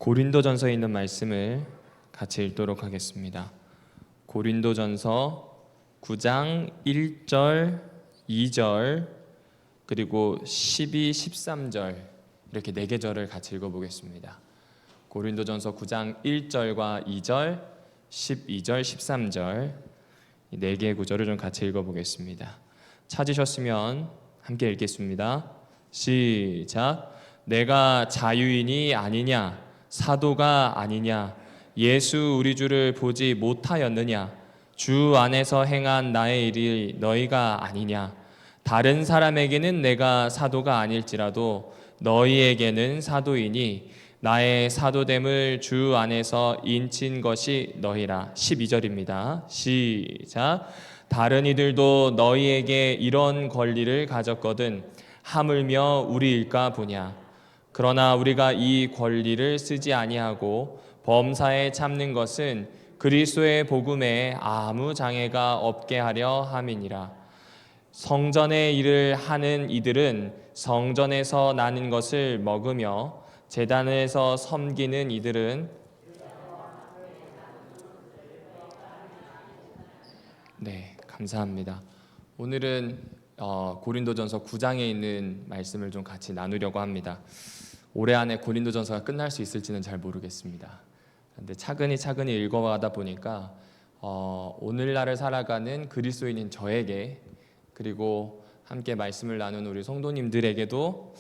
고린도전서에 있는 말씀을 같이 읽도록 하겠습니다. 고린도전서 9장 1절, 2절, 그리고 12, 13절 이렇게 4계절을 같이 읽어보겠습니다. 고린도전서 9장 1절과 2절, 12절, 13절 이 4개의 구절을 좀 같이 읽어보겠습니다. 찾으셨으면 함께 읽겠습니다. 시작. 내가 자유인이 아니냐, 사도가 아니냐, 예수 우리 주를 보지 못하였느냐, 주 안에서 행한 나의 일이 너희가 아니냐, 다른 사람에게는 내가 사도가 아닐지라도 너희에게는 사도이니 나의 사도됨을 주 안에서 인친 것이 너희라. 12절입니다. 시작. 다른 이들도 너희에게 이런 권리를 가졌거든 하물며 우리일까 보냐. 그러나 우리가 이 권리를 쓰지 아니하고 범사에 참는 것은 그리스도의 복음에 아무 장애가 없게 하려 함이니라. 성전의 일을 하는 이들은 성전에서 나는 것을 먹으며 제단에서 섬기는 이들은 감사합니다. 오늘은 고린도전서 9장에 있는 말씀을 좀 같이 나누려고 합니다. 올해 안에 고린도전서가 끝날 수 있을지는 잘 모르겠습니다. 근데 차근히 읽어가다 보니까 오늘날을 살아가는 그리스도인인 저에게, 그리고 함께 말씀을 나누는 우리 성도님들에게도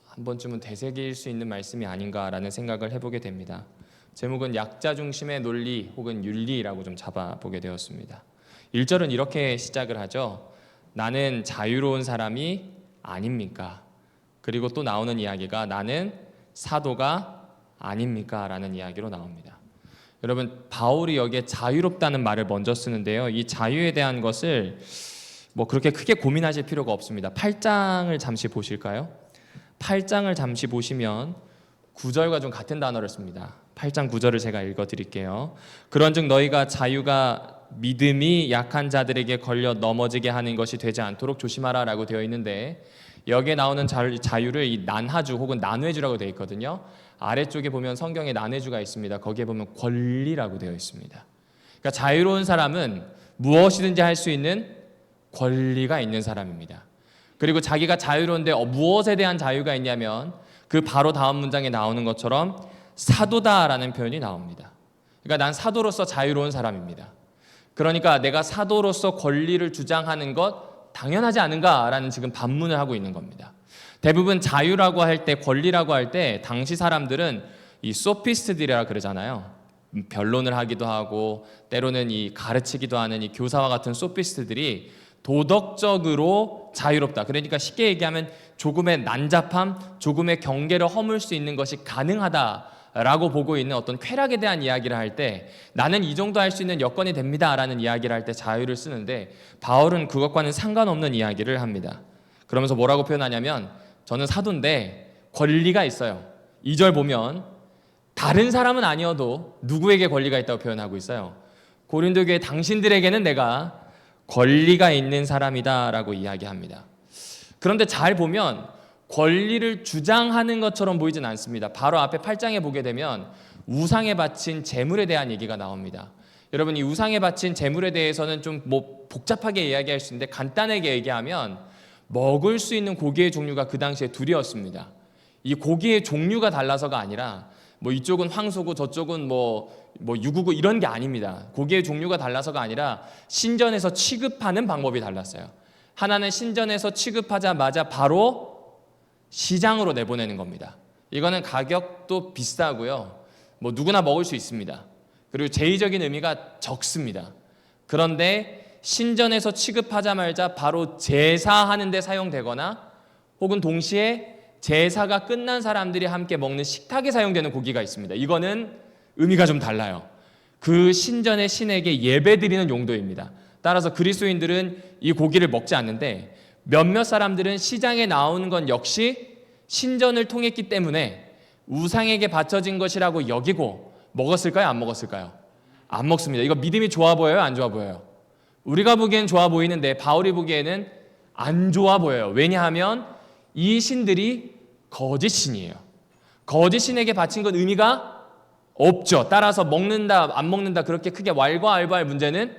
한 번쯤은 되새길 수 있는 말씀이 아닌가라는 생각을 해보게 됩니다. 제목은 약자 중심의 논리 혹은 윤리라고 좀 잡아보게 되었습니다. 1절은 이렇게 시작을 하죠. 나는 자유로운 사람이 아닙니까? 그리고 또 나오는 이야기가 나는 사도가 아닙니까? 라는 이야기로 나옵니다. 여러분, 바울이 여기에 자유롭다는 말을 먼저 쓰는데요. 이 자유에 대한 것을 그렇게 크게 고민하실 필요가 없습니다. 8장을 잠시 보실까요? 8장을 잠시 보시면 9절과 좀 같은 단어를 씁니다. 8장 9절을 제가 읽어드릴게요. 그런즉 너희가 자유가 믿음이 약한 자들에게 걸려 넘어지게 하는 것이 되지 않도록 조심하라 라고 되어 있는데, 여기에 나오는 자유를 이 난하주 혹은 난회주라고 되어 있거든요. 아래쪽에 보면 성경에 난회주가 있습니다. 거기에 보면 권리라고 되어 있습니다. 그러니까 자유로운 사람은 무엇이든지 할 수 있는 권리가 있는 사람입니다. 그리고 자기가 자유로운데 무엇에 대한 자유가 있냐면 그 바로 다음 문장에 나오는 것처럼 사도다라는 표현이 나옵니다. 그러니까 난 사도로서 자유로운 사람입니다. 그러니까 내가 사도로서 권리를 주장하는 것 당연하지 않은가라는 지금 반문을 하고 있는 겁니다. 대부분 자유라고 할 때, 권리라고 할 때 당시 사람들은 이 소피스트들이라 그러잖아요. 변론을 하기도 하고 때로는 이 가르치기도 하는 이 교사와 같은 소피스트들이 도덕적으로 자유롭다. 그러니까 쉽게 얘기하면 조금의 난잡함, 조금의 경계를 허물 수 있는 것이 가능하다라고 보고 있는 어떤 쾌락에 대한 이야기를 할 때 나는 이 정도 할 수 있는 여건이 됩니다라는 이야기를 할 때 자유를 쓰는데, 바울은 그것과는 상관없는 이야기를 합니다. 그러면서 뭐라고 표현하냐면 저는 사도인데 권리가 있어요. 2절 보면 다른 사람은 아니어도 누구에게 권리가 있다고 표현하고 있어요. 고린도 교회 당신들에게는 내가 권리가 있는 사람이다라고 이야기합니다. 그런데 잘 보면 권리를 주장하는 것처럼 보이진 않습니다. 바로 앞에 8장에 보게 되면 우상에 바친 제물에 대한 얘기가 나옵니다. 여러분, 이 우상에 바친 제물에 대해서는 좀 복잡하게 이야기할 수 있는데 간단하게 얘기하면 먹을 수 있는 고기의 종류가 그 당시에 둘이었습니다. 이 고기의 종류가 달라서가 아니라 이쪽은 황소고 저쪽은 유구고 이런 게 아닙니다. 고기의 종류가 달라서가 아니라 신전에서 취급하는 방법이 달랐어요. 하나는 신전에서 취급하자마자 바로 시장으로 내보내는 겁니다. 이거는 가격도 비싸고요. 누구나 먹을 수 있습니다. 그리고 제의적인 의미가 적습니다. 그런데 신전에서 취급하자마자 바로 제사하는 데 사용되거나 혹은 동시에 제사가 끝난 사람들이 함께 먹는 식탁에 사용되는 고기가 있습니다. 이거는 의미가 좀 달라요. 그 신전의 신에게 예배드리는 용도입니다. 따라서 그리스도인들은 이 고기를 먹지 않는데 몇몇 사람들은 시장에 나오는 건 역시 신전을 통했기 때문에 우상에게 바쳐진 것이라고 여기고 먹었을까요? 안 먹었을까요? 안 먹습니다. 이거 믿음이 좋아 보여요? 안 좋아 보여요? 우리가 보기엔 좋아 보이는데 바울이 보기에는 안 좋아 보여요. 왜냐하면 이 신들이 거짓신이에요. 거짓 신에게 바친 건 의미가 없죠. 따라서 먹는다 안 먹는다 그렇게 크게 왈가왈부할 문제는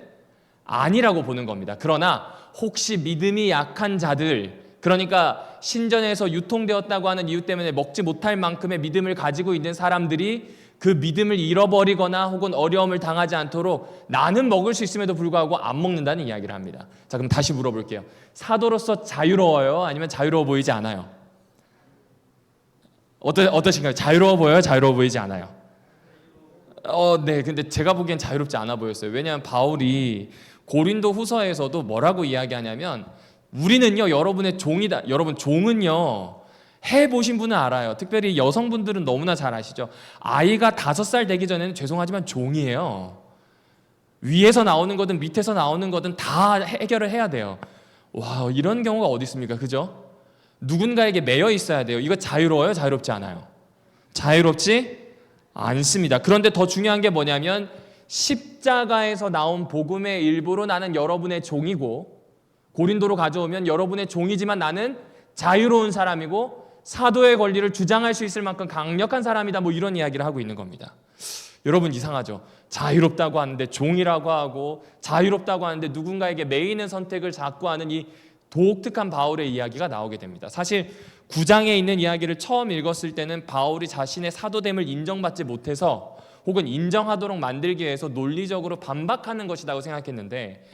아니라고 보는 겁니다. 그러나 혹시 믿음이 약한 자들, 그러니까 신전에서 유통되었다고 하는 이유 때문에 먹지 못할 만큼의 믿음을 가지고 있는 사람들이 그 믿음을 잃어버리거나 혹은 어려움을 당하지 않도록 나는 먹을 수 있음에도 불구하고 안 먹는다는 이야기를 합니다. 자, 그럼 다시 물어볼게요. 사도로서 자유로워요? 아니면 자유로워 보이지 않아요? 어떠신가요? 자유로워 보여요? 자유로워 보이지 않아요? 네. 근데 제가 보기엔 자유롭지 않아 보였어요. 왜냐하면 바울이 고린도 후서에서도 뭐라고 이야기하냐면 우리는요, 여러분의 종이다. 여러분, 종은요, 해보신 분은 알아요. 특별히 여성분들은 너무나 잘 아시죠. 아이가 5살 되기 전에는 죄송하지만 종이에요. 위에서 나오는 거든 밑에서 나오는 거든 다 해결을 해야 돼요. 와, 이런 경우가 어디 있습니까? 그죠? 누군가에게 매여 있어야 돼요. 이거 자유로워요? 자유롭지 않아요? 자유롭지 않습니다. 그런데 더 중요한 게 뭐냐면 십자가에서 나온 복음의 일부로 나는 여러분의 종이고, 고린도로 가져오면 여러분의 종이지만 나는 자유로운 사람이고 사도의 권리를 주장할 수 있을 만큼 강력한 사람이다, 뭐 이런 이야기를 하고 있는 겁니다. 여러분, 이상하죠? 자유롭다고 하는데 종이라고 하고, 자유롭다고 하는데 누군가에게 매이는 선택을 자꾸 하는 이 독특한 바울의 이야기가 나오게 됩니다. 사실 9장에 있는 이야기를 처음 읽었을 때는 바울이 자신의 사도됨을 인정받지 못해서 혹은 인정하도록 만들기 위해서 논리적으로 반박하는 것이라고 생각했는데,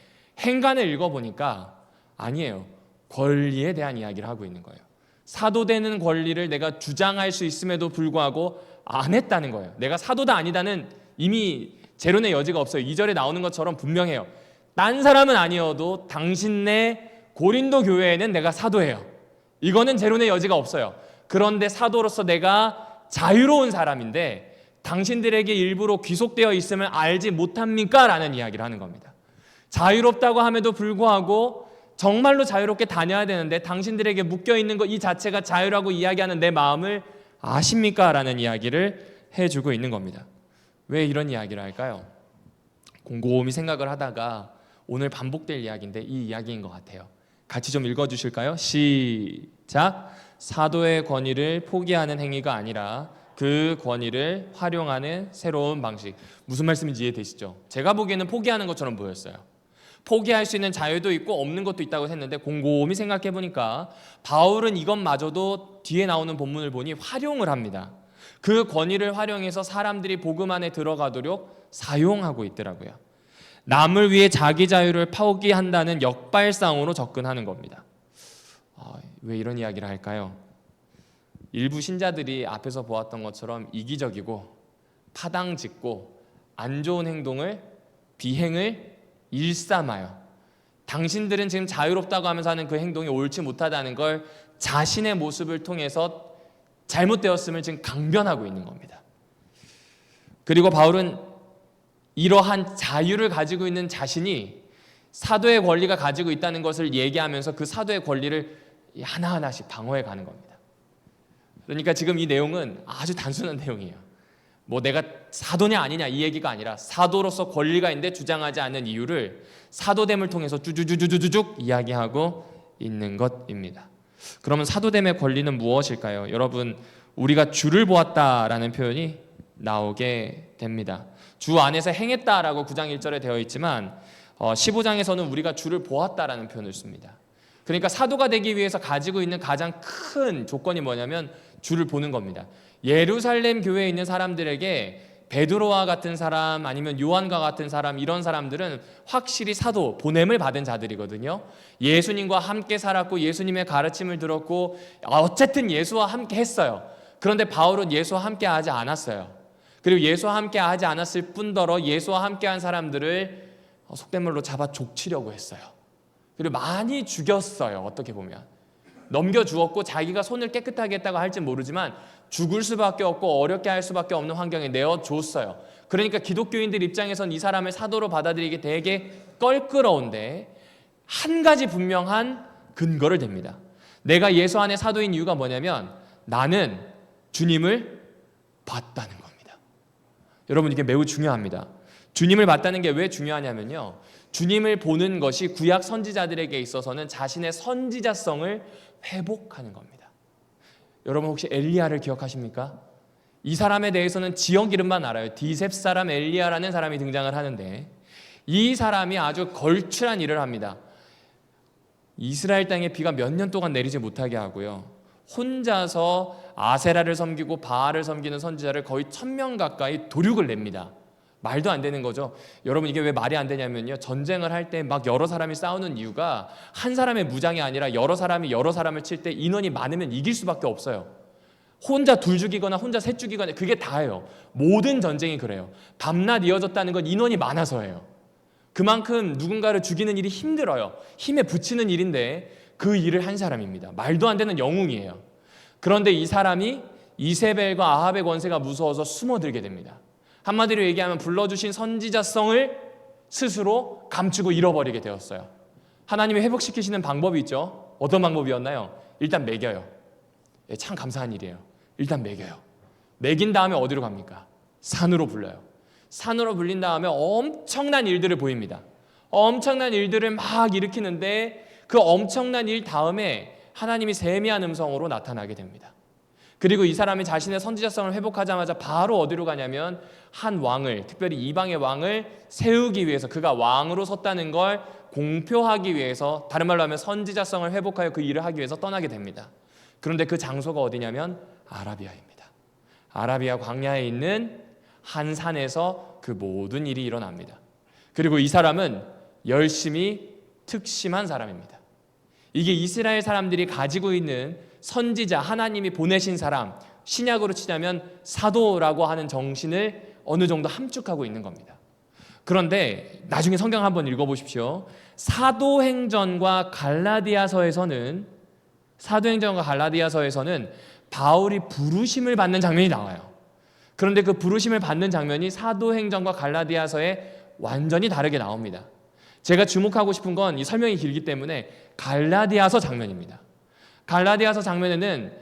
행간을 읽어보니까 아니에요. 권리에 대한 이야기를 하고 있는 거예요. 사도되는 권리를 내가 주장할 수 있음에도 불구하고 안 했다는 거예요. 내가 사도다 아니다는 이미 재론의 여지가 없어요. 2절에 나오는 것처럼 분명해요. 딴 사람은 아니어도 당신네 고린도 교회에는 내가 사도예요. 이거는 재론의 여지가 없어요. 그런데 사도로서 내가 자유로운 사람인데 당신들에게 일부러 귀속되어 있음을 알지 못합니까? 라는 이야기를 하는 겁니다. 자유롭다고 함에도 불구하고 정말로 자유롭게 다녀야 되는데 당신들에게 묶여있는 것 이 자체가 자유라고 이야기하는 내 마음을 아십니까? 라는 이야기를 해주고 있는 겁니다. 왜 이런 이야기를 할까요? 곰곰이 생각을 하다가 오늘 반복될 이야기인데 이 이야기인 것 같아요. 같이 좀 읽어주실까요? 시작. 사도의 권위를 포기하는 행위가 아니라 그 권위를 활용하는 새로운 방식. 무슨 말씀인지 이해되시죠? 제가 보기에는 포기하는 것처럼 보였어요. 포기할 수 있는 자유도 있고 없는 것도 있다고 했는데 곰곰이 생각해 보니까 바울은 이것마저도 뒤에 나오는 본문을 보니 활용을 합니다. 그 권위를 활용해서 사람들이 복음 안에 들어가도록 사용하고 있더라고요. 남을 위해 자기 자유를 포기한다는 역발상으로 접근하는 겁니다. 왜 이런 이야기를 할까요? 일부 신자들이 앞에서 보았던 것처럼 이기적이고 파당짓고 안 좋은 행동을, 비행을 일삼아요. 당신들은 지금 자유롭다고 하면서 하는 그 행동이 옳지 못하다는 걸 자신의 모습을 통해서 잘못되었음을 지금 강변하고 있는 겁니다. 그리고 바울은 이러한 자유를 가지고 있는 자신이 사도의 권리가 가지고 있다는 것을 얘기하면서 그 사도의 권리를 하나하나씩 방어해 가는 겁니다. 그러니까 지금 이 내용은 아주 단순한 내용이에요. 뭐 내가 사도냐 아니냐 이 얘기가 아니라 사도로서 권리가 있는데 주장하지 않는 이유를 사도됨을 통해서 쭈쭈쭈쭈쭈쭉 이야기하고 있는 것입니다. 그러면 사도됨의 권리는 무엇일까요? 여러분, 우리가 주를 보았다라는 표현이 나오게 됩니다. 주 안에서 행했다라고 9장 1절에 되어 있지만 15장에서는 우리가 주를 보았다라는 표현을 씁니다. 그러니까 사도가 되기 위해서 가지고 있는 가장 큰 조건이 뭐냐면 주를 보는 겁니다. 예루살렘 교회에 있는 사람들에게 베드로와 같은 사람 아니면 요한과 같은 사람, 이런 사람들은 확실히 사도, 보냄을 받은 자들이거든요. 예수님과 함께 살았고 예수님의 가르침을 들었고 어쨌든 예수와 함께 했어요. 그런데 바울은 예수와 함께 하지 않았어요. 그리고 예수와 함께 하지 않았을 뿐더러 예수와 함께한 사람들을 속된 말로 잡아 족치려고 했어요. 그리고 많이 죽였어요. 어떻게 보면 넘겨주었고 자기가 손을 깨끗하게 했다고 할진 모르지만 죽을 수밖에 없고 어렵게 할 수밖에 없는 환경에 내어줬어요. 그러니까 기독교인들 입장에선 이 사람을 사도로 받아들이기 되게 껄끄러운데 한 가지 분명한 근거를 댑니다. 내가 예수 안에 사도인 이유가 뭐냐면 나는 주님을 봤다는 겁니다. 여러분, 이게 매우 중요합니다. 주님을 봤다는 게 왜 중요하냐면요, 주님을 보는 것이 구약 선지자들에게 있어서는 자신의 선지자성을 회복하는 겁니다. 여러분, 혹시 엘리야를 기억하십니까? 이 사람에 대해서는 지역 이름만 알아요. 디셉 사람 엘리야라는 사람이 등장을 하는데, 이 사람이 아주 걸출한 일을 합니다. 이스라엘 땅에 비가 몇 년 동안 내리지 못하게 하고요, 혼자서 아세라를 섬기고 바알을 섬기는 선지자를 거의 1000명 가까이 도륙을 냅니다. 말도 안 되는 거죠. 여러분, 이게 왜 말이 안 되냐면요, 전쟁을 할 때 막 여러 사람이 싸우는 이유가 한 사람의 무장이 아니라 여러 사람이 여러 사람을 칠 때 인원이 많으면 이길 수밖에 없어요. 혼자 둘 죽이거나 혼자 셋 죽이거나 그게 다예요. 모든 전쟁이 그래요. 밤낮 이어졌다는 건 인원이 많아서예요. 그만큼 누군가를 죽이는 일이 힘들어요. 힘에 부치는 일인데 그 일을 한 사람입니다. 말도 안 되는 영웅이에요. 그런데 이 사람이 이세벨과 아합의 권세가 무서워서 숨어들게 됩니다. 한마디로 얘기하면 불러주신 선지자성을 스스로 감추고 잃어버리게 되었어요. 하나님이 회복시키시는 방법이 있죠. 어떤 방법이었나요? 일단 먹여요. 참 감사한 일이에요. 일단 먹여요. 먹인 다음에 어디로 갑니까? 산으로 불러요. 산으로 불린 다음에 엄청난 일들을 보입니다. 엄청난 일들을 막 일으키는데 그 엄청난 일 다음에 하나님이 세미한 음성으로 나타나게 됩니다. 그리고 이 사람이 자신의 선지자성을 회복하자마자 바로 어디로 가냐면 한 왕을, 특별히 이방의 왕을 세우기 위해서, 그가 왕으로 섰다는 걸 공표하기 위해서, 다른 말로 하면 선지자성을 회복하여 그 일을 하기 위해서 떠나게 됩니다. 그런데 그 장소가 어디냐면 아라비아입니다. 아라비아 광야에 있는 한 산에서 그 모든 일이 일어납니다. 그리고 이 사람은 열심히 특심한 사람입니다. 이게 이스라엘 사람들이 가지고 있는 선지자, 하나님이 보내신 사람, 신약으로 치자면 사도라고 하는 정신을 어느 정도 함축하고 있는 겁니다. 그런데 나중에 성경 한번 읽어보십시오. 사도행전과 갈라디아서에서는 바울이 부르심을 받는 장면이 나와요. 그런데 그 부르심을 받는 장면이 사도행전과 갈라디아서에 완전히 다르게 나옵니다. 제가 주목하고 싶은 건 이 설명이 길기 때문에 갈라디아서 장면입니다. 갈라디아서 장면에는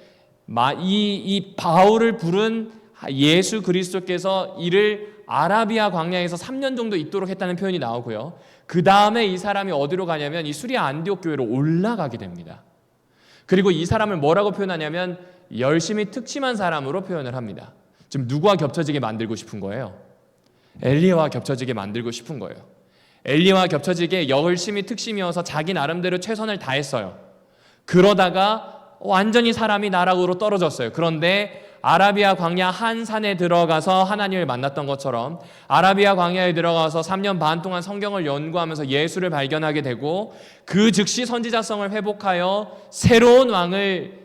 이 바울을 부른 예수 그리스도께서 이를 아라비아 광야에서 3년 정도 있도록 했다는 표현이 나오고요, 그 다음에 이 사람이 어디로 가냐면 이 수리아 안디옥 교회로 올라가게 됩니다. 그리고 이 사람을 뭐라고 표현하냐면 열심히 특심한 사람으로 표현을 합니다. 지금 누구와 겹쳐지게 만들고 싶은 거예요? 엘리야와 겹쳐지게 만들고 싶은 거예요. 엘리야와 겹쳐지게 열심히 특심이어서 자기 나름대로 최선을 다했어요. 그러다가 완전히 사람이 나락으로 떨어졌어요. 그런데 아라비아 광야 한 산에 들어가서 하나님을 만났던 것처럼 아라비아 광야에 들어가서 3년 반 동안 성경을 연구하면서 예수를 발견하게 되고 그 즉시 선지자성을 회복하여 새로운 왕을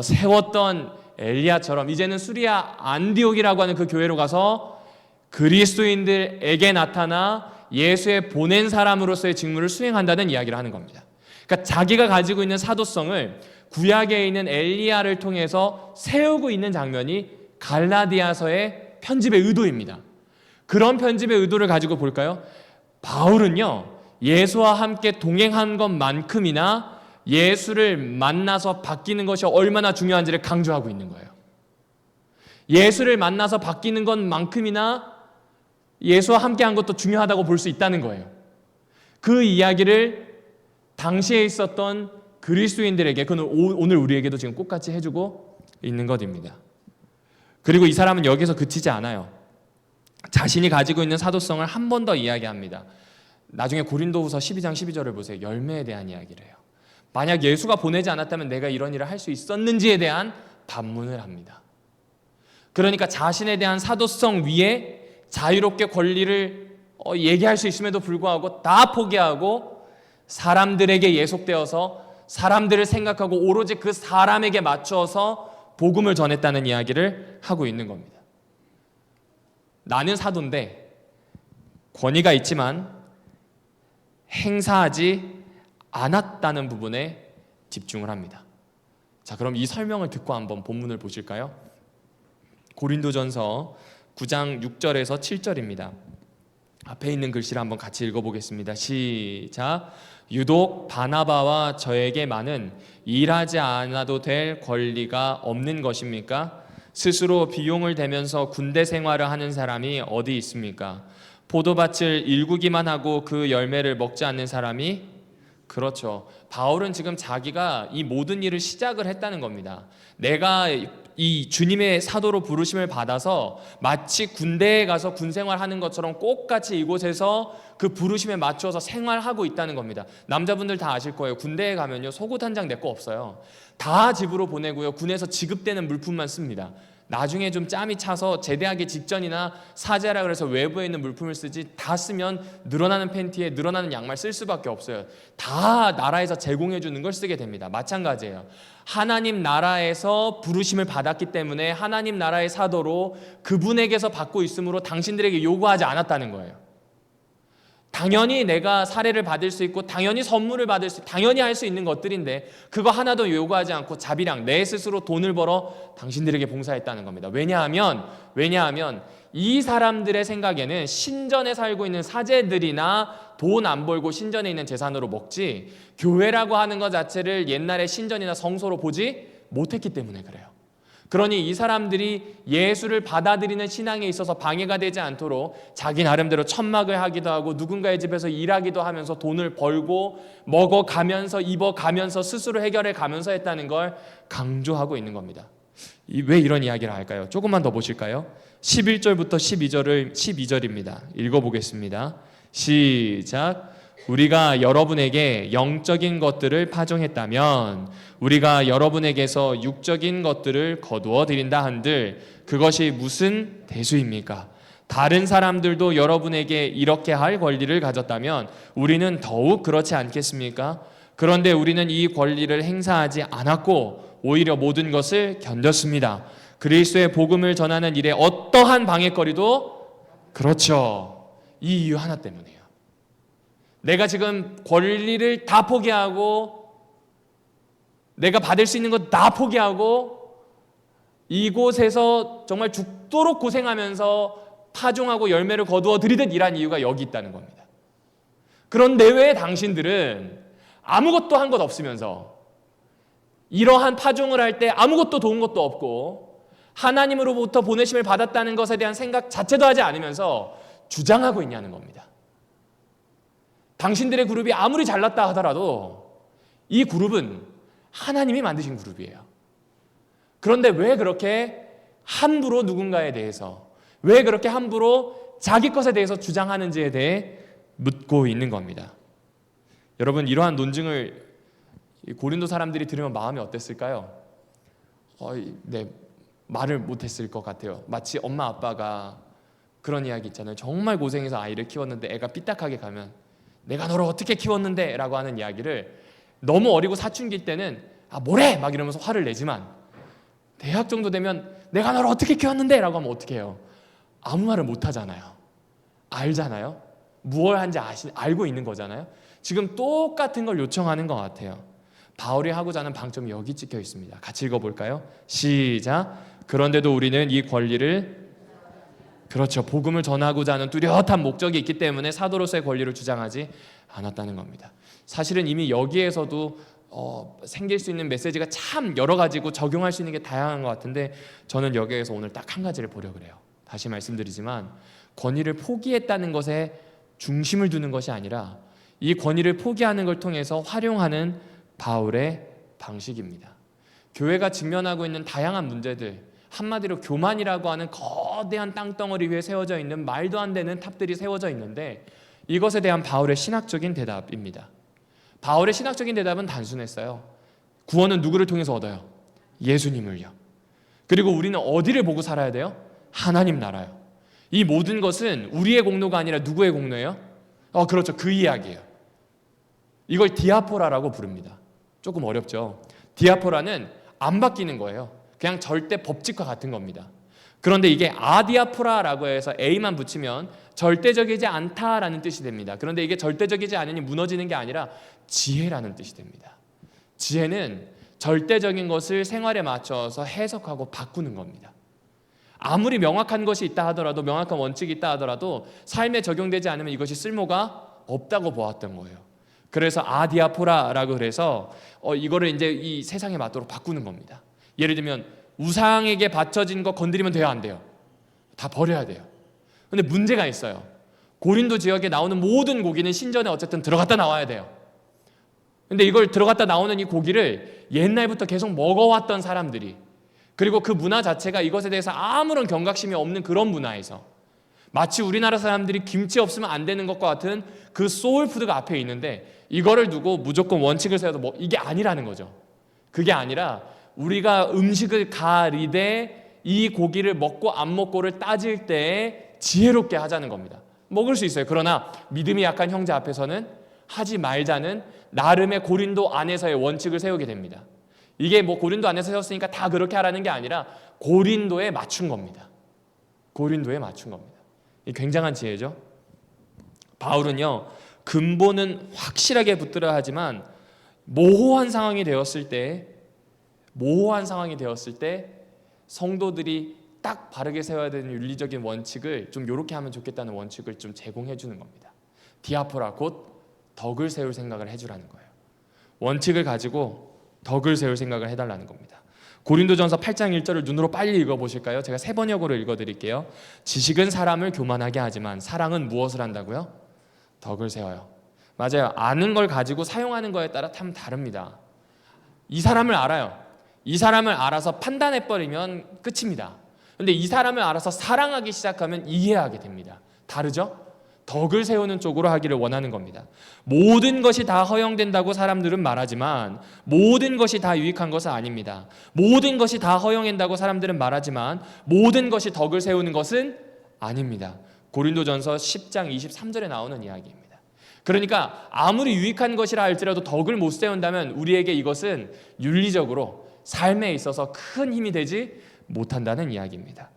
세웠던 엘리야처럼 이제는 수리아 안디옥이라고 하는 그 교회로 가서 그리스도인들에게 나타나 예수의 보낸 사람으로서의 직무를 수행한다는 이야기를 하는 겁니다. 그러니까 자기가 가지고 있는 사도성을 구약에 있는 엘리야를 통해서 세우고 있는 장면이 갈라디아서의 편집의 의도입니다. 그런 편집의 의도를 가지고 볼까요? 바울은요, 예수와 함께 동행한 것만큼이나 예수를 만나서 바뀌는 것이 얼마나 중요한지를 강조하고 있는 거예요. 예수를 만나서 바뀌는 것만큼이나 예수와 함께한 것도 중요하다고 볼 수 있다는 거예요. 그 이야기를 당시에 있었던 그리스도인들에게, 그는 오늘 우리에게도 지금 똑같이 해주고 있는 것입니다. 그리고 이 사람은 여기서 그치지 않아요. 자신이 가지고 있는 사도성을 한 번 더 이야기합니다. 나중에 고린도후서 12장 12절을 보세요. 열매에 대한 이야기를 해요. 만약 예수가 보내지 않았다면 내가 이런 일을 할 수 있었는지에 대한 반문을 합니다. 그러니까 자신에 대한 사도성 위에 자유롭게 권리를 얘기할 수 있음에도 불구하고 다 포기하고 사람들에게 예속되어서 사람들을 생각하고 오로지 그 사람에게 맞춰서 복음을 전했다는 이야기를 하고 있는 겁니다. 나는 사도인데 권위가 있지만 행사하지 않았다는 부분에 집중을 합니다. 자, 그럼 이 설명을 듣고 한번 본문을 보실까요? 고린도전서 9장 6절에서 7절입니다. 앞에 있는 글씨를 한번 같이 읽어보겠습니다. 시작. 유독 바나바와 저에게만은 일하지 않아도 될 권리가 없는 것입니까? 스스로 비용을 대면서 군대 생활을 하는 사람이 어디 있습니까? 포도밭을 일구기만 하고 그 열매를 먹지 않는 사람이 그렇죠. 바울은 지금 자기가 이 모든 일을 시작을 했다는 겁니다. 내가 이 주님의 사도로 부르심을 받아서 마치 군대에 가서 군 생활하는 것처럼 똑같이 이곳에서 그 부르심에 맞추어서 생활하고 있다는 겁니다. 남자분들 다 아실 거예요. 군대에 가면요, 속옷 한 장 내 거 없어요. 다 집으로 보내고요, 군에서 지급되는 물품만 씁니다. 나중에 좀 짬이 차서 제대하기 직전이나 사제라 그래서 외부에 있는 물품을 쓰지, 다 쓰면 늘어나는 팬티에 늘어나는 양말 쓸 수밖에 없어요. 다 나라에서 제공해 주는 걸 쓰게 됩니다. 마찬가지예요. 하나님 나라에서 부르심을 받았기 때문에 하나님 나라의 사도로 그분에게서 받고 있으므로 당신들에게 요구하지 않았다는 거예요. 당연히 내가 사례를 받을 수 있고 당연히 선물을 받을 수, 당연히 할 수 있는 것들인데 그거 하나도 요구하지 않고 자비랑 내 스스로 돈을 벌어 당신들에게 봉사했다는 겁니다. 왜냐하면 이 사람들의 생각에는 신전에 살고 있는 사제들이나 돈 안 벌고 신전에 있는 재산으로 먹지, 교회라고 하는 것 자체를 옛날에 신전이나 성소로 보지 못했기 때문에 그래요. 그러니 이 사람들이 예수를 받아들이는 신앙에 있어서 방해가 되지 않도록 자기 나름대로 천막을 하기도 하고 누군가의 집에서 일하기도 하면서 돈을 벌고 먹어가면서 입어가면서 스스로 해결해 가면서 했다는 걸 강조하고 있는 겁니다. 왜 이런 이야기를 할까요? 조금만 더 보실까요? 11절부터 12절입니다. 읽어보겠습니다. 시작. 우리가 여러분에게 영적인 것들을 파종했다면 우리가 여러분에게서 육적인 것들을 거두어 드린다 한들 그것이 무슨 대수입니까? 다른 사람들도 여러분에게 이렇게 할 권리를 가졌다면 우리는 더욱 그렇지 않겠습니까? 그런데 우리는 이 권리를 행사하지 않았고 오히려 모든 것을 견뎠습니다. 그리스도의 복음을 전하는 일에 어떠한 방해거리도, 그렇죠, 이 이유 하나 때문에요. 내가 지금 권리를 다 포기하고 내가 받을 수 있는 것 다 포기하고 이곳에서 정말 죽도록 고생하면서 파종하고 열매를 거두어 들이듯 일한 이유가 여기 있다는 겁니다. 그런데 왜 당신들은 아무것도 한 것 없으면서 이러한 파종을 할 때 아무것도 도운 것도 없고 하나님으로부터 보내심을 받았다는 것에 대한 생각 자체도 하지 않으면서 주장하고 있냐는 겁니다. 당신들의 그룹이 아무리 잘났다 하더라도 이 그룹은 하나님이 만드신 그룹이에요. 그런데 왜 그렇게 함부로 누군가에 대해서, 왜 그렇게 함부로 자기 것에 대해서 주장하는지에 대해 묻고 있는 겁니다. 여러분, 이러한 논증을 고린도 사람들이 들으면 마음이 어땠을까요? 네, 말을 못했을 것 같아요. 마치 엄마 아빠가 그런 이야기 있잖아요. 정말 고생해서 아이를 키웠는데 애가 삐딱하게 가면 내가 너를 어떻게 키웠는데 라고 하는 이야기를 너무 어리고 사춘기일 때는 뭐래? 막 이러면서 화를 내지만 대학 정도 되면 내가 너를 어떻게 키웠는데 라고 하면 어떻게 해요? 아무 말을 못 하잖아요. 알잖아요. 무엇을 한지 알고 있는 거잖아요. 지금 똑같은 걸 요청하는 것 같아요. 바울이 하고자 하는 방점이 여기 찍혀 있습니다. 같이 읽어볼까요? 시작. 그런데도 우리는 이 권리를, 그렇죠, 복음을 전하고자 하는 뚜렷한 목적이 있기 때문에 사도로서의 권리를 주장하지 않았다는 겁니다. 사실은 이미 여기에서도 생길 수 있는 메시지가 참 여러 가지고 적용할 수 있는 게 다양한 것 같은데 저는 여기에서 오늘 딱 한 가지를 보려고 그래요. 다시 말씀드리지만 권위를 포기했다는 것에 중심을 두는 것이 아니라 이 권위를 포기하는 걸 통해서 활용하는 바울의 방식입니다. 교회가 직면하고 있는 다양한 문제들, 한마디로 교만이라고 하는 거대한 땅덩어리 위에 세워져 있는 말도 안 되는 탑들이 세워져 있는데 이것에 대한 바울의 신학적인 대답입니다. 바울의 신학적인 대답은 단순했어요. 구원은 누구를 통해서 얻어요? 예수님을요. 그리고 우리는 어디를 보고 살아야 돼요? 하나님 나라요. 이 모든 것은 우리의 공로가 아니라 누구의 공로예요? 그렇죠, 그 이야기예요. 이걸 디아포라라고 부릅니다. 조금 어렵죠. 디아포라는 안 바뀌는 거예요. 그냥 절대 법칙과 같은 겁니다. 그런데 이게 아디아포라라고 해서 A만 붙이면 절대적이지 않다라는 뜻이 됩니다. 그런데 이게 절대적이지 않으니 무너지는 게 아니라 지혜라는 뜻이 됩니다. 지혜는 절대적인 것을 생활에 맞춰서 해석하고 바꾸는 겁니다. 아무리 명확한 것이 있다 하더라도, 명확한 원칙이 있다 하더라도 삶에 적용되지 않으면 이것이 쓸모가 없다고 보았던 거예요. 그래서 아디아포라라고 그래서 이거를 이제 이 세상에 맞도록 바꾸는 겁니다. 예를 들면 우상에게 바쳐진 거 건드리면 돼요, 안 돼요? 다 버려야 돼요. 근데 문제가 있어요. 고린도 지역에 나오는 모든 고기는 신전에 어쨌든 들어갔다 나와야 돼요. 근데 이걸 들어갔다 나오는 이 고기를 옛날부터 계속 먹어왔던 사람들이, 그리고 그 문화 자체가 이것에 대해서 아무런 경각심이 없는 그런 문화에서, 마치 우리나라 사람들이 김치 없으면 안 되는 것과 같은 그 소울푸드가 앞에 있는데 이거를 두고 무조건 원칙을 세워서 이게 아니라는 거죠. 그게 아니라 우리가 음식을 가리되 이 고기를 먹고 안 먹고를 따질 때 지혜롭게 하자는 겁니다. 먹을 수 있어요. 그러나 믿음이 약한 형제 앞에서는 하지 말자는 나름의 고린도 안에서의 원칙을 세우게 됩니다. 이게 뭐 고린도 안에서 세웠으니까 다 그렇게 하라는 게 아니라 고린도에 맞춘 겁니다. 고린도에 맞춘 겁니다. 이 굉장한 지혜죠. 바울은요, 근본은 확실하게 붙들어야 하지만 모호한 상황이 되었을 때 성도들이 딱 바르게 세워야 되는 윤리적인 원칙을 좀 이렇게 하면 좋겠다는 원칙을 좀 제공해 주는 겁니다. 디아포라, 곧 덕을 세울 생각을 해주라는 거예요. 원칙을 가지고 덕을 세울 생각을 해달라는 겁니다. 고린도전서 8장 1절을 눈으로 빨리 읽어보실까요? 제가 3번역으로 읽어드릴게요. 지식은 사람을 교만하게 하지만 사랑은 무엇을 한다고요? 덕을 세워요. 맞아요. 아는 걸 가지고 사용하는 거에 따라 참 다릅니다. 이 사람을 알아요. 이 사람을 알아서 판단해버리면 끝입니다. 근데 이 사람을 알아서 사랑하기 시작하면 이해하게 됩니다. 다르죠? 덕을 세우는 쪽으로 하기를 원하는 겁니다. 모든 것이 다 허용된다고 사람들은 말하지만 모든 것이 다 유익한 것은 아닙니다. 모든 것이 다 허용된다고 사람들은 말하지만 모든 것이 덕을 세우는 것은 아닙니다. 고린도전서 10장 23절에 나오는 이야기입니다. 그러니까 아무리 유익한 것이라 할지라도 덕을 못 세운다면 우리에게 이것은 윤리적으로 삶에 있어서 큰 힘이 되지 못한다는 이야기입니다.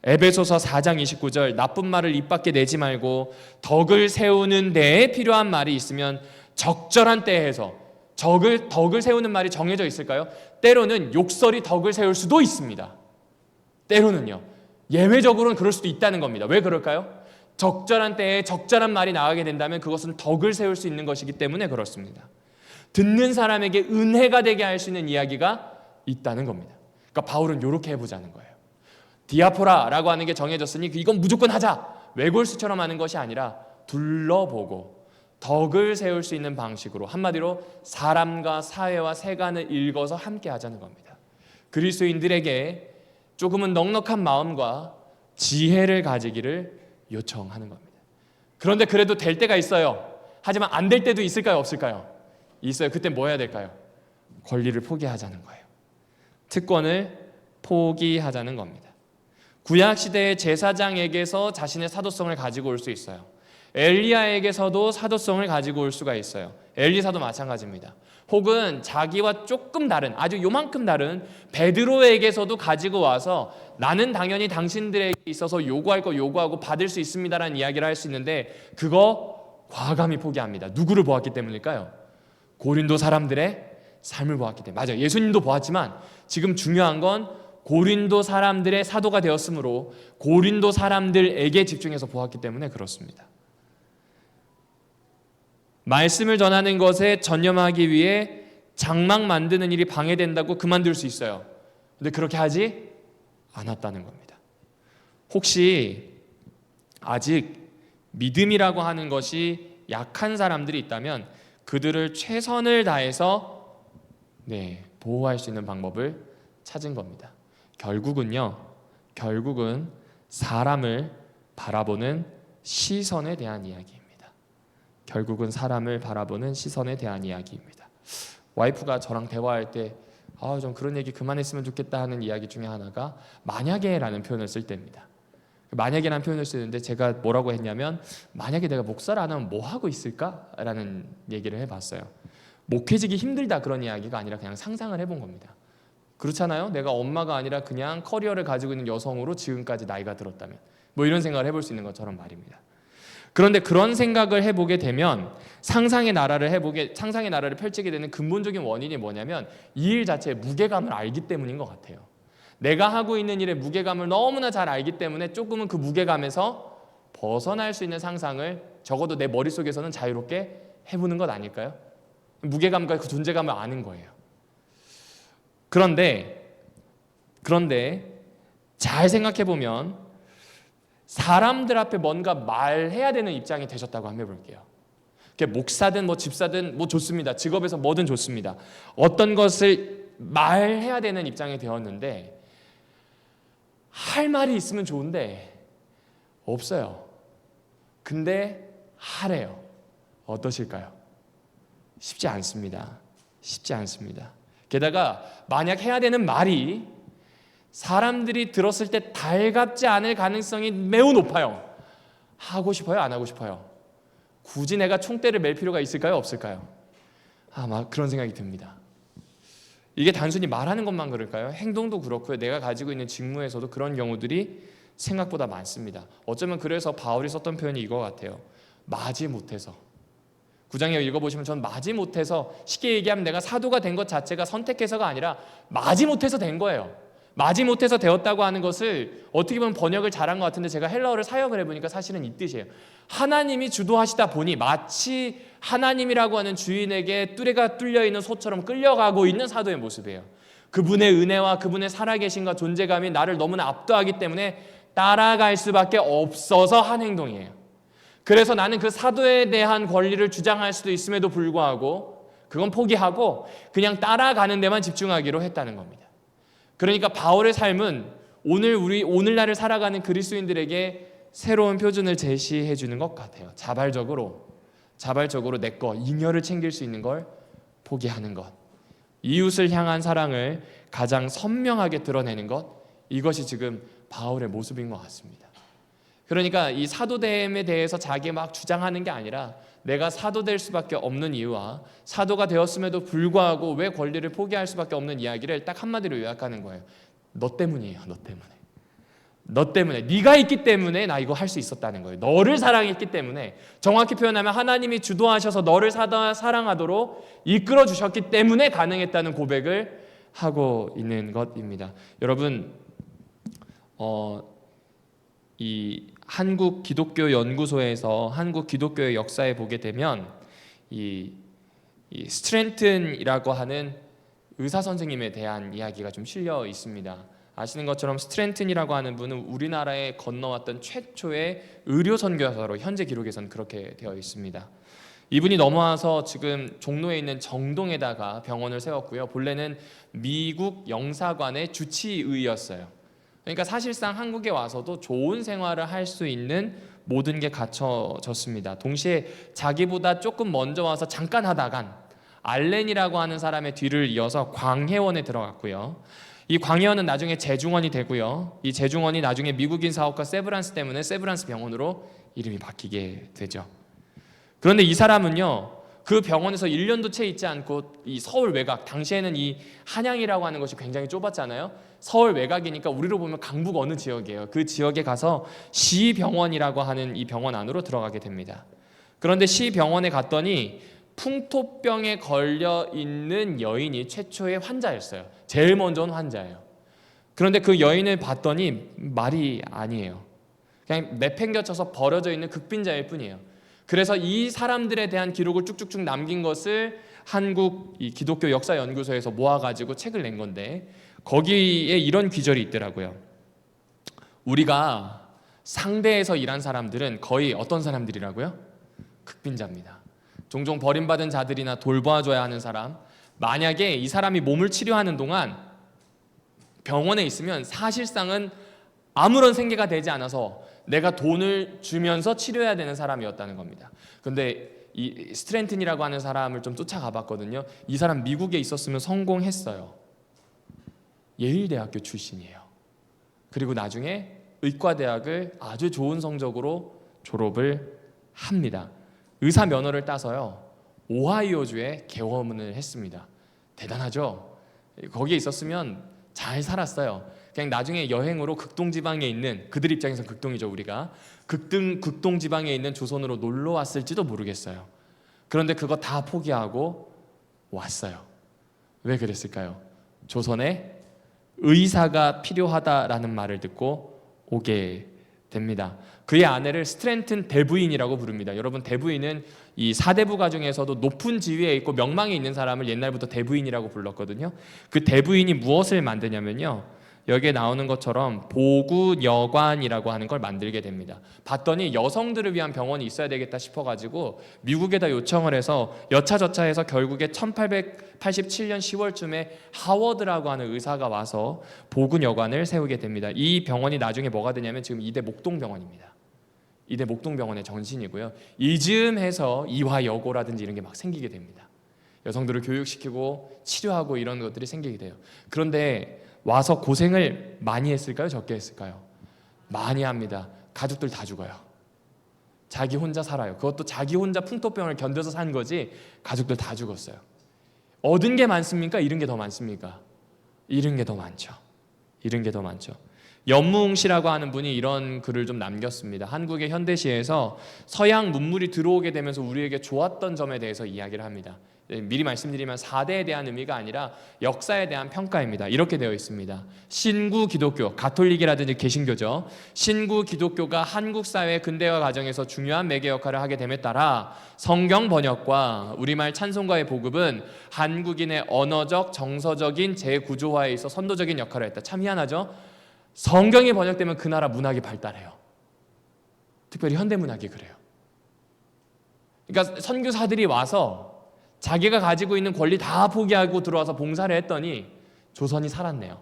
에베소서 4장 29절, 나쁜 말을 입 밖에 내지 말고 덕을 세우는 데에 필요한 말이 있으면 적절한 때에 해서. 덕을 세우는 말이 정해져 있을까요? 때로는 욕설이 덕을 세울 수도 있습니다. 때로는요. 예외적으로는 그럴 수도 있다는 겁니다. 왜 그럴까요? 적절한 때에 적절한 말이 나가게 된다면 그것은 덕을 세울 수 있는 것이기 때문에 그렇습니다. 듣는 사람에게 은혜가 되게 할 수 있는 이야기가 있다는 겁니다. 그러니까 바울은 이렇게 해보자는 거예요. 디아포라라고 하는 게 정해졌으니 이건 무조건 하자. 외골수처럼 하는 것이 아니라 둘러보고 덕을 세울 수 있는 방식으로, 한마디로 사람과 사회와 세간을 읽어서 함께 하자는 겁니다. 그리스도인들에게 조금은 넉넉한 마음과 지혜를 가지기를 요청하는 겁니다. 그런데 그래도 될 때가 있어요. 하지만 안 될 때도 있을까요? 없을까요? 있어요. 그때 뭐 해야 될까요? 권리를 포기하자는 거예요. 특권을 포기하자는 겁니다. 구약시대의 제사장에게서 자신의 사도성을 가지고 올 수 있어요. 엘리야에게서도 사도성을 가지고 올 수가 있어요. 엘리사도 마찬가지입니다. 혹은 자기와 조금 다른, 아주 요만큼 다른 베드로에게서도 가지고 와서 나는 당연히 당신들에게 있어서 요구할 거 요구하고 받을 수 있습니다라는 이야기를 할 수 있는데 그거 과감히 포기합니다. 누구를 보았기 때문일까요? 고린도 사람들의 삶을 보았기 때문에. 맞아요. 예수님도 보았지만 지금 중요한 건 고린도 사람들의 사도가 되었으므로 고린도 사람들에게 집중해서 보았기 때문에 그렇습니다. 말씀을 전하는 것에 전념하기 위해 장막 만드는 일이 방해된다고 그만둘 수 있어요. 근데 그렇게 하지 않았다는 겁니다. 혹시 아직 믿음이라고 하는 것이 약한 사람들이 있다면 그들을 최선을 다해서 보호할 수 있는 방법을 찾은 겁니다. 결국은 사람을 바라보는 시선에 대한 이야기입니다. 결국은 사람을 바라보는 시선에 대한 이야기입니다. 와이프가 저랑 대화할 때 좀 그런 얘기 그만했으면 좋겠다 하는 이야기 중에 하나가 만약에라는 표현을 쓸 때입니다. 만약에라는 표현을 쓰는데 제가 뭐라고 했냐면 만약에 내가 목사를 안 하면 뭐 하고 있을까라는 얘기를 해봤어요. 목회직이 힘들다 그런 이야기가 아니라 그냥 상상을 해본 겁니다. 그렇잖아요. 내가 엄마가 아니라 그냥 커리어를 가지고 있는 여성으로 지금까지 나이가 들었다면 뭐 이런 생각을 해볼 수 있는 것처럼 말입니다. 그런데 그런 생각을 해보게 되면 상상의 나라를 펼치게 되는 근본적인 원인이 뭐냐면 이 일 자체의 무게감을 알기 때문인 것 같아요. 내가 하고 있는 일의 무게감을 너무나 잘 알기 때문에 조금은 그 무게감에서 벗어날 수 있는 상상을 적어도 내 머릿속에서는 자유롭게 해보는 것 아닐까요? 무게감과 그 존재감을 아는 거예요. 그런데 잘 생각해보면 사람들 앞에 뭔가 말해야 되는 입장이 되셨다고 한번 해볼게요. 목사든 뭐 집사든 뭐 좋습니다. 직업에서 뭐든 좋습니다. 어떤 것을 말해야 되는 입장이 되었는데 할 말이 있으면 좋은데 없어요. 근데 하래요. 어떠실까요? 쉽지 않습니다. 쉽지 않습니다. 게다가 만약 해야 되는 말이 사람들이 들었을 때 달갑지 않을 가능성이 매우 높아요. 하고 싶어요? 안 하고 싶어요? 굳이 내가 총대를 맬 필요가 있을까요? 없을까요? 막 그런 생각이 듭니다. 이게 단순히 말하는 것만 그럴까요? 행동도 그렇고요. 내가 가지고 있는 직무에서도 그런 경우들이 생각보다 많습니다. 어쩌면 그래서 바울이 썼던 표현이 이거 같아요. 마지못해서. 9장에 읽어보시면 전 마지못해서, 쉽게 얘기하면 내가 사도가 된 것 자체가 선택해서가 아니라 마지못해서 된 거예요. 마지못해서 되었다고 하는 것을 어떻게 보면 번역을 잘한 것 같은데 제가 헬라어를 사역을 해보니까 사실은 이 뜻이에요. 하나님이 주도하시다 보니 마치 하나님이라고 하는 주인에게 뚜레가 뚫려있는 소처럼 끌려가고 있는 사도의 모습이에요. 그분의 은혜와 그분의 살아계신과 존재감이 나를 너무나 압도하기 때문에 따라갈 수밖에 없어서 한 행동이에요. 그래서 나는 그 사도에 대한 권리를 주장할 수도 있음에도 불구하고 그건 포기하고 그냥 따라가는 데만 집중하기로 했다는 겁니다. 그러니까 바울의 삶은 오늘날을 살아가는 그리스도인들에게 새로운 표준을 제시해 주는 것 같아요. 자발적으로 내 거, 잉여를 챙길 수 있는 걸 포기하는 것, 이웃을 향한 사랑을 가장 선명하게 드러내는 것, 이것이 지금 바울의 모습인 것 같습니다. 그러니까 이 사도됨에 대해서 자기 막 주장하는 게 아니라 내가 사도될 수밖에 없는 이유와 사도가 되었음에도 불구하고 왜 권리를 포기할 수밖에 없는 이야기를 딱 한마디로 요약하는 거예요. 너 때문이에요. 너 때문에. 네가 있기 때문에 나 이거 할 수 있었다는 거예요. 너를 사랑했기 때문에. 정확히 표현하면 하나님이 주도하셔서 너를 사랑하도록 이끌어 주셨기 때문에 가능했다는 고백을 하고 있는 것입니다. 여러분, 이 한국 기독교 연구소에서 한국 기독교의 역사에 보게 되면 이 스트랜튼이라고 하는 의사 선생님에 대한 이야기가 좀 실려 있습니다. 아시는 것처럼 스트랜튼이라고 하는 분은 우리나라에 건너왔던 최초의 의료 선교사로 현재 기록에서는 그렇게 되어 있습니다. 이분이 넘어와서 지금 종로에 있는 정동에다가 병원을 세웠고요. 본래는 미국 영사관의 주치의였어요. 그러니까 사실상 한국에 와서도 좋은 생활을 할 수 있는 모든 게 갖춰졌습니다. 동시에 자기보다 조금 먼저 와서 잠깐 하다간 알렌이라고 하는 사람의 뒤를 이어서 광해원에 들어갔고요. 이 광해원은 나중에 제중원이 되고요. 이 제중원이 나중에 미국인 사업가 세브란스 때문에 세브란스 병원으로 이름이 바뀌게 되죠. 그런데 이 사람은요, 그 병원에서 1년도 채 있지 않고 이 서울 외곽, 당시에는 이 한양이라고 하는 것이 굉장히 좁았잖아요. 서울 외곽이니까 우리로 보면 강북 어느 지역이에요. 그 지역에 가서 시병원이라고 하는 이 병원 안으로 들어가게 됩니다. 그런데 시병원에 갔더니 풍토병에 걸려 있는 여인이 최초의 환자였어요. 제일 먼저 온 환자예요. 그런데 그 여인을 봤더니 말이 아니에요. 그냥 내팽겨쳐서 버려져 있는 극빈자일 뿐이에요. 그래서 이 사람들에 대한 기록을 쭉쭉쭉 남긴 것을 한국 이 기독교 역사연구소에서 모아가지고 책을 낸 건데, 거기에 이런 귀절이 있더라고요. 우리가 상대에서 일한 사람들은 거의 어떤 사람들이라고요? 극빈자입니다. 종종 버림받은 자들이나 돌봐줘야 하는 사람, 만약에 이 사람이 몸을 치료하는 동안 병원에 있으면 사실상은 아무런 생계가 되지 않아서 내가 돈을 주면서 치료해야 되는 사람이었다는 겁니다. 그런데 이 스트랜튼이라고 하는 사람을 좀 쫓아가 봤거든요. 이 사람 미국에 있었으면 성공했어요. 예일대학교 출신이에요. 그리고 나중에 의과대학을 아주 좋은 성적으로 졸업을 합니다. 의사 면허를 따서요, 오하이오주에 개원을 했습니다. 대단하죠? 거기에 있었으면 잘 살았어요. 그냥 나중에 여행으로 극동지방에 있는, 그들 입장에서 극동이죠, 우리가 극동지방에 있는 조선으로 놀러 왔을지도 모르겠어요. 그런데 그거 다 포기하고 왔어요. 왜 그랬을까요? 조선에 의사가 필요하다라는 말을 듣고 오게 됩니다. 그의 아내를 스트랜튼 대부인이라고 부릅니다. 여러분, 대부인은 이 사대부가 중에서도 높은 지위에 있고 명망에 있는 사람을 옛날부터 대부인이라고 불렀거든요. 그 대부인이 무엇을 만드냐면요, 여기에 나오는 것처럼 보구여관이라고 하는 걸 만들게 됩니다. 봤더니 여성들을 위한 병원이 있어야 되겠다 싶어가지고 미국에다 요청을 해서 여차저차해서 결국에 1887년 10월쯤에 하워드라고 하는 의사가 와서 보구여관을 세우게 됩니다. 이 병원이 나중에 뭐가 되냐면 지금 이대 목동병원입니다. 이대 목동병원의 전신이고요. 이즈음해서 이화여고라든지 이런 게 막 생기게 됩니다. 여성들을 교육시키고 치료하고 이런 것들이 생기게 돼요. 그런데 와서 고생을 많이 했을까요? 적게 했을까요? 많이 합니다. 가족들 다 죽어요. 자기 혼자 살아요. 그것도 자기 혼자 풍토병을 견뎌서 산 거지 가족들 다 죽었어요. 얻은 게 많습니까? 잃은 게 더 많습니까? 잃은 게 더 많죠. 잃은 게 더 많죠. 연무웅 씨라고 하는 분이 이런 글을 좀 남겼습니다. 한국의 현대시에서 서양 문물이 들어오게 되면서 우리에게 좋았던 점에 대해서 이야기를 합니다. 미리 말씀드리면 4대에 대한 의미가 아니라 역사에 대한 평가입니다. 이렇게 되어 있습니다. 신구 기독교, 가톨릭이라든지 개신교죠. 신구 기독교가 한국 사회 근대화 과정에서 중요한 매개 역할을 하게 됨에 따라 성경 번역과 우리말 찬송가의 보급은 한국인의 언어적, 정서적인 재구조화에 있어 선도적인 역할을 했다. 참 희한하죠? 성경이 번역되면 그 나라 문학이 발달해요. 특별히 현대문학이 그래요. 그러니까 선교사들이 와서 자기가 가지고 있는 권리 다 포기하고 들어와서 봉사를 했더니 조선이 살았네요.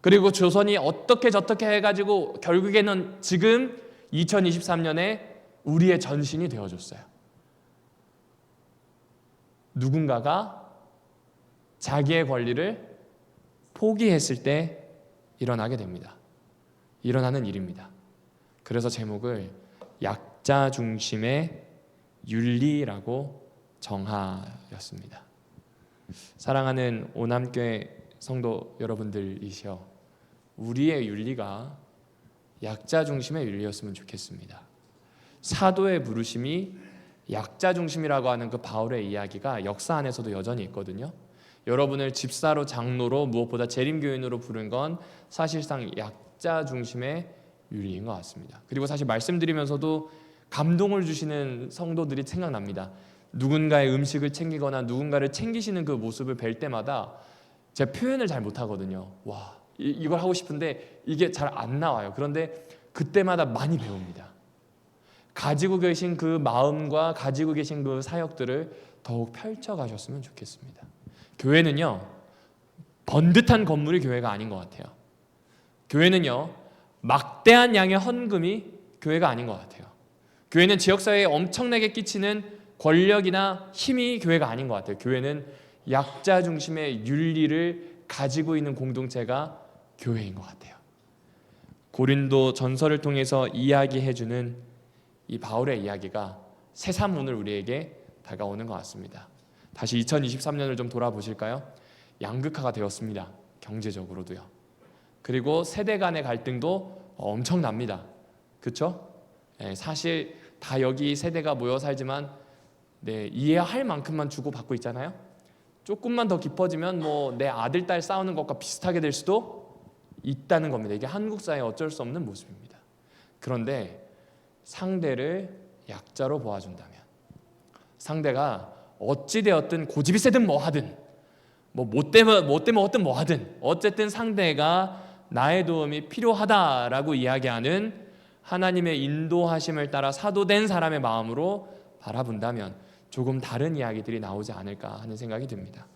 그리고 조선이 어떻게 저떻게 해가지고 결국에는 지금 2023년에 우리의 전신이 되어줬어요. 누군가가 자기의 권리를 포기했을 때 일어나게 됩니다. 일어나는 일입니다. 그래서 제목을 약자 중심의 윤리라고 정하였습니다. 사랑하는 오남교회 성도 여러분들이시여, 우리의 윤리가 약자 중심의 윤리였으면 좋겠습니다. 사도의 부르심이 약자 중심이라고 하는 그 바울의 이야기가 역사 안에서도 여전히 있거든요. 여러분을 집사로, 장로로, 무엇보다 재림교인으로 부른 건 사실상 약자 중심의 윤리인 것 같습니다. 그리고 사실 말씀드리면서도 감동을 주시는 성도들이 생각납니다. 누군가의 음식을 챙기거나 누군가를 챙기시는 그 모습을 뵐 때마다 제가 표현을 잘 못하거든요. 와, 이걸 하고 싶은데 이게 잘 안 나와요. 그런데 그때마다 많이 배웁니다. 가지고 계신 그 마음과 가지고 계신 그 사역들을 더욱 펼쳐가셨으면 좋겠습니다. 교회는요, 번듯한 건물이 교회가 아닌 것 같아요. 교회는요, 막대한 양의 헌금이 교회가 아닌 것 같아요. 교회는 지역사회에 엄청나게 끼치는 권력이나 힘이 교회가 아닌 것 같아요. 교회는 약자 중심의 윤리를 가지고 있는 공동체가 교회인 것 같아요. 고린도 전설을 통해서 이야기해주는 이 바울의 이야기가 새삼오늘 우리에게 다가오는 것 같습니다. 다시 2023년을 좀 돌아보실까요? 양극화가 되었습니다. 경제적으로도요. 그리고 세대 간의 갈등도 엄청납니다. 그렇죠? 사실 다 여기 세대가 모여 살지만 이해할 만큼만 주고받고 있잖아요. 조금만 더 깊어지면 뭐 내 아들, 딸 싸우는 것과 비슷하게 될 수도 있다는 겁니다. 이게 한국 사회의 어쩔 수 없는 모습입니다. 그런데 상대를 약자로 보아준다면, 상대가 어찌되었든 고집이 세든 뭐하든 못 되면 어떤 뭐하든 어쨌든 상대가 나의 도움이 필요하다라고 이야기하는 하나님의 인도하심을 따라 사도된 사람의 마음으로 바라본다면 조금 다른 이야기들이 나오지 않을까 하는 생각이 듭니다.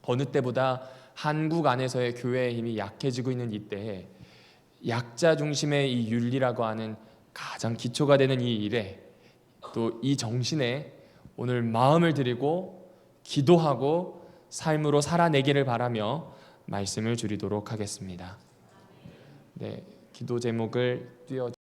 어느 때보다 한국 안에서의 교회의 힘이 약해지고 있는 이때에 약자 중심의 이 윤리라고 하는 가장 기초가 되는 이 일에, 또 이 정신에 오늘 마음을 드리고 기도하고 삶으로 살아내기를 바라며 말씀을 드리도록 하겠습니다. 기도 제목을 띄워